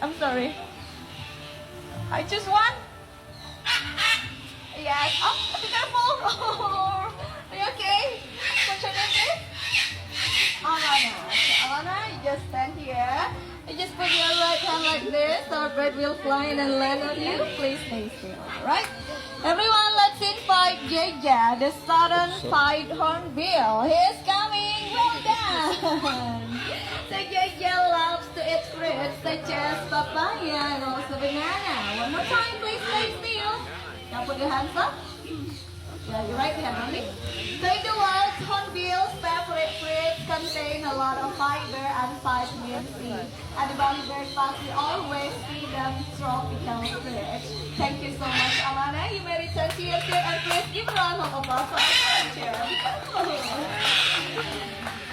I'm sorry. I choose one. Yes. Oh, be careful. Oh, are you okay? What's your name, please? Alana. Alana, you just stand here. You just put your right hand like this. Our bird will fly in and land on you. Please stay still. Alright? Everyone, let's invite Jeja, the southern pied hornbill. He's coming. Well done. So Jeja loves to eat fruits such as papaya and also banana. One more time, please stay still. Now put your hands up. Yeah, your right hand only. So in the world, hornbill's favorite fruits contain a lot of fiber and vitamin C. And the Bali bird park, we always see them tropical fruits. Thank you so much, Alana. You may return to your chair and please give a round of applause for our chair.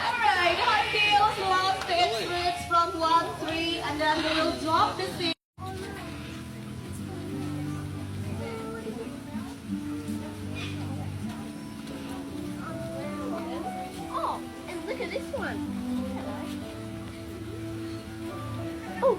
Alright, hornbills love to eat fruits from one tree and then they will drop the seed. Look at this one. Oh,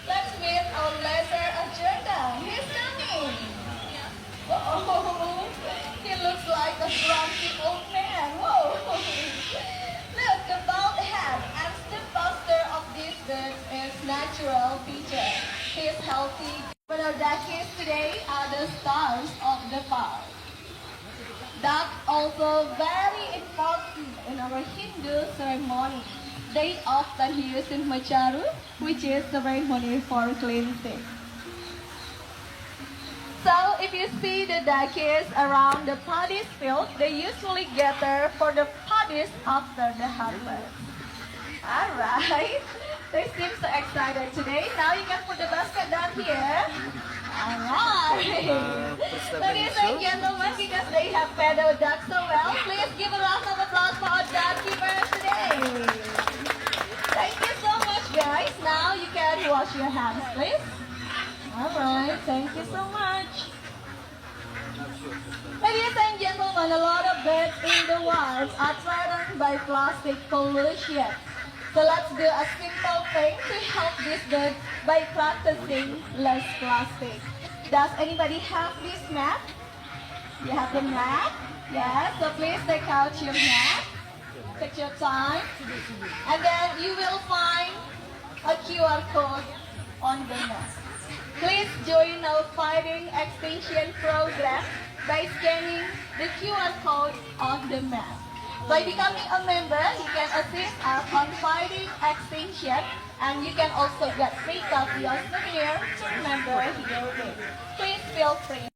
Let's meet our lesser agenda. He's coming. Whoa, he looks like a grumpy old man. Whoa. Look, the bald head and the buster of this bird is natural feature. He's healthy. But our duckies today are the stars of the park. Duck also very important in our Hindu ceremony. They often use in Macharu, which is ceremony for cleansing. So if you see the duckies around the paddy field, they usually gather for the paddies after the harvest. Alright, they seem so excited today. Now you can put the basket down here. Alright. Ladies and gentlemen, because they have feathered ducks so well, please give a round of applause for our duck keepers today. Thank you so much, guys. Now you can wash your hands, please. Alright, thank you so much. Ladies and gentlemen, a lot of birds in the wild are threatened by plastic pollution. So let's do a simple thing to help this good by practicing less plastic. Does anybody have this map? You have the map? Yes, so please take out your map. Take your time. And then you will find a QR code on the map. Please join our Fighting Extinction program by scanning the QR code on the map. By becoming a member, you can assist us on fighting extinction, and you can also get free coffee or souvenir to remember your day. Please feel free.